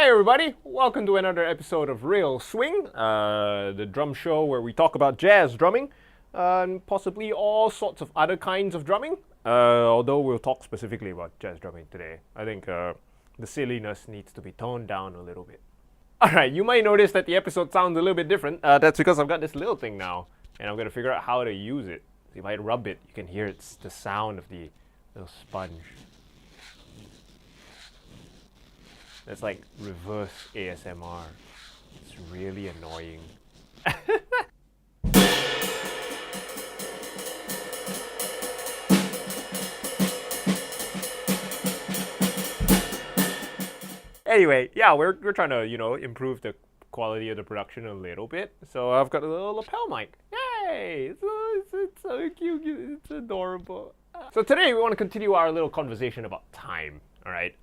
Hey everybody, welcome to another episode of Real Swing, the drum show where we talk about jazz drumming and possibly all sorts of other kinds of drumming, although we'll talk specifically about jazz drumming today. I think the silliness needs to be toned down a little bit. Alright, you might notice that the episode sounds a little bit different. That's because I've got this little thing now, and I'm going to figure out how to use it. If I rub it, you can hear it's the sound of the little sponge. That's like reverse ASMR. It's really annoying. Anyway, yeah, we're trying to, improve the quality of the production a little bit. So I've got a little lapel mic. Yay! It's so cute. It's adorable. So today we want to continue our little conversation about time. All right.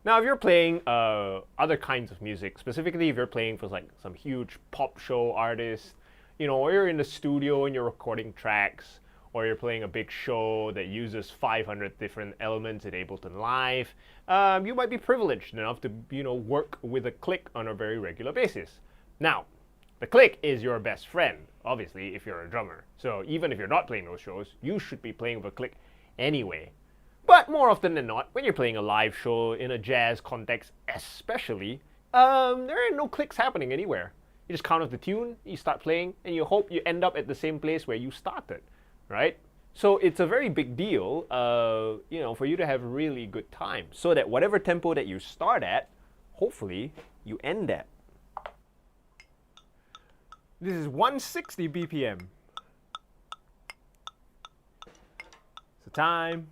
Now, if you're playing other kinds of music, specifically if you're playing for like some huge pop show artist, or you're in the studio and you're recording tracks, or you're playing a big show that uses 500 different elements in Ableton Live, you might be privileged enough to, work with a click on a very regular basis. Now, the click is your best friend, obviously, if you're a drummer. So even if you're not playing those shows, you should be playing with a click anyway. But more often than not, when you're playing a live show in a jazz context especially, there are no clicks happening anywhere. You just count off the tune, you start playing, and you hope you end up at the same place where you started, right? So it's a very big deal, for you to have really good time, so that whatever tempo that you start at, hopefully you end at. This is 160 BPM. So time.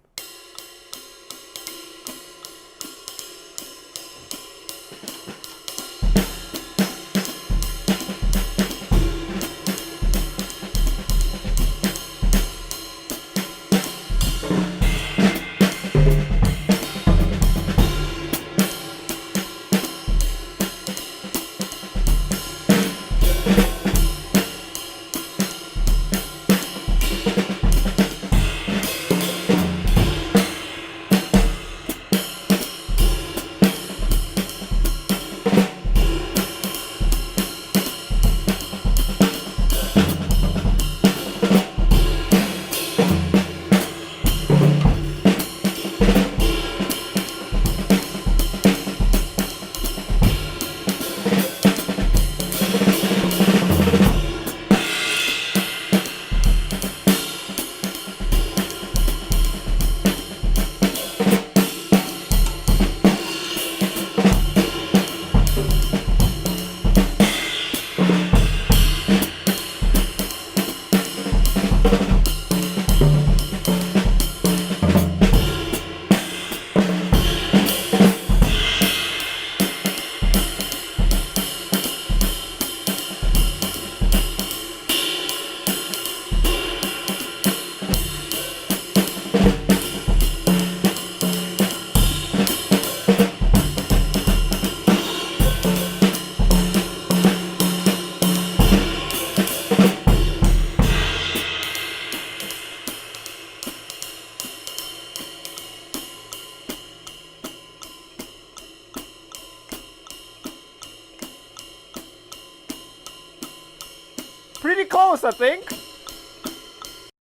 Pretty close, I think.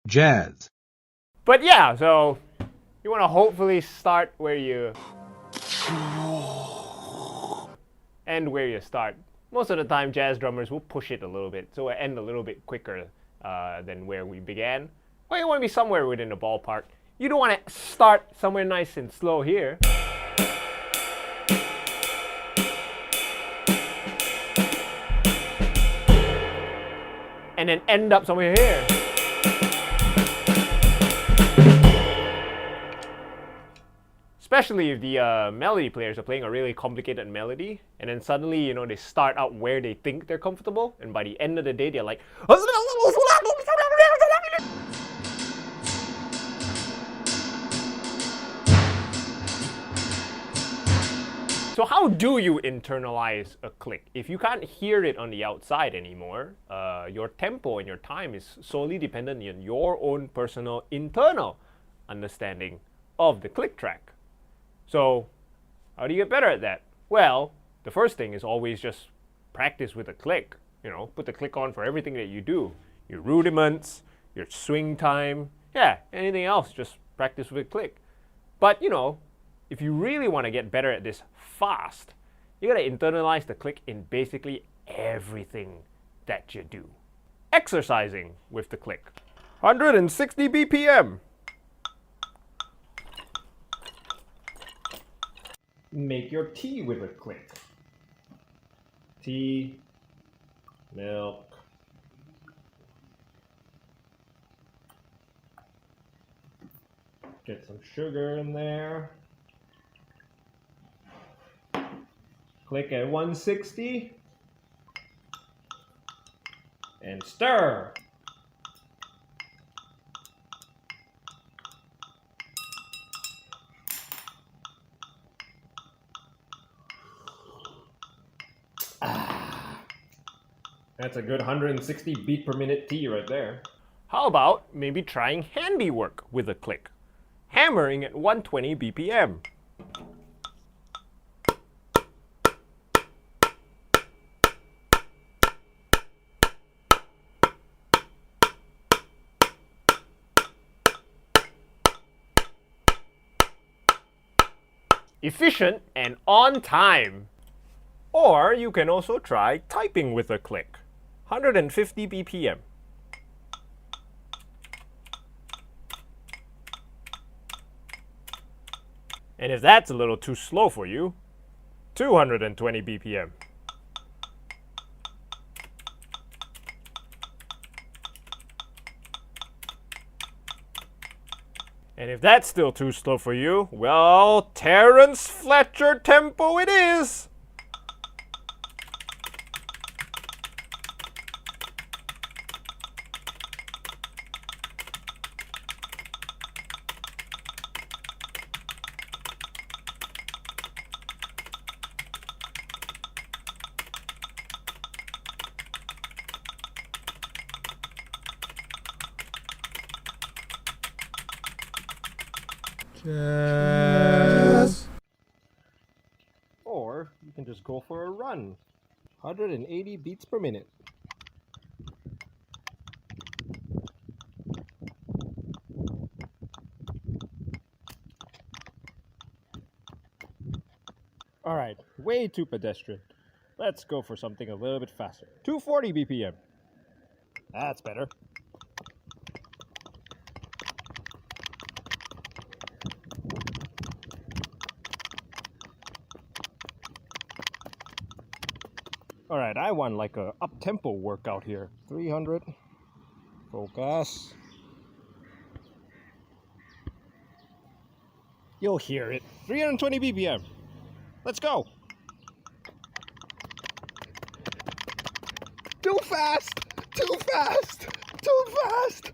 Jazz. But yeah, so you want to hopefully start where you end where you start. Most of the time, jazz drummers will push it a little bit, so it end a little bit quicker than where we began. Well, you want to be somewhere within the ballpark. You don't want to start somewhere nice and slow here. And then end up somewhere here. Especially if the melody players are playing a really complicated melody, and then suddenly, they start out where they think they're comfortable, and by the end of the day, they're like, so how do you internalize a click? If you can't hear it on the outside anymore, your tempo and your time is solely dependent on your own personal internal understanding of the click track. So how do you get better at that? Well, the first thing is always just practice with a click. Put the click on for everything that you do. Your rudiments, your swing time, anything else, just practice with a click. But, if you really want to get better at this fast, you got to internalize the click in basically everything that you do. Exercising with the click. 160 BPM. Make your tea with a click. Tea, milk. Get some sugar in there. Click at 160 and stir. That's a good 160 beat per minute tea right there. How about maybe trying handiwork with a click? Hammering at 120 BPM. Efficient and on time. Or you can also try typing with a click. 150 BPM. And if that's a little too slow for you, 220 BPM. And if that's still too slow for you, well, Terence Fletcher tempo it is! Jazz. Or you can just go for a run. 180 beats per minute. Alright, way too pedestrian. Let's go for something a little bit faster. 240 BPM. That's better. Alright, I want like a up-tempo workout here. 300. Focus. You'll hear it. 320 BPM. Let's go. Too fast! Too fast! Too fast!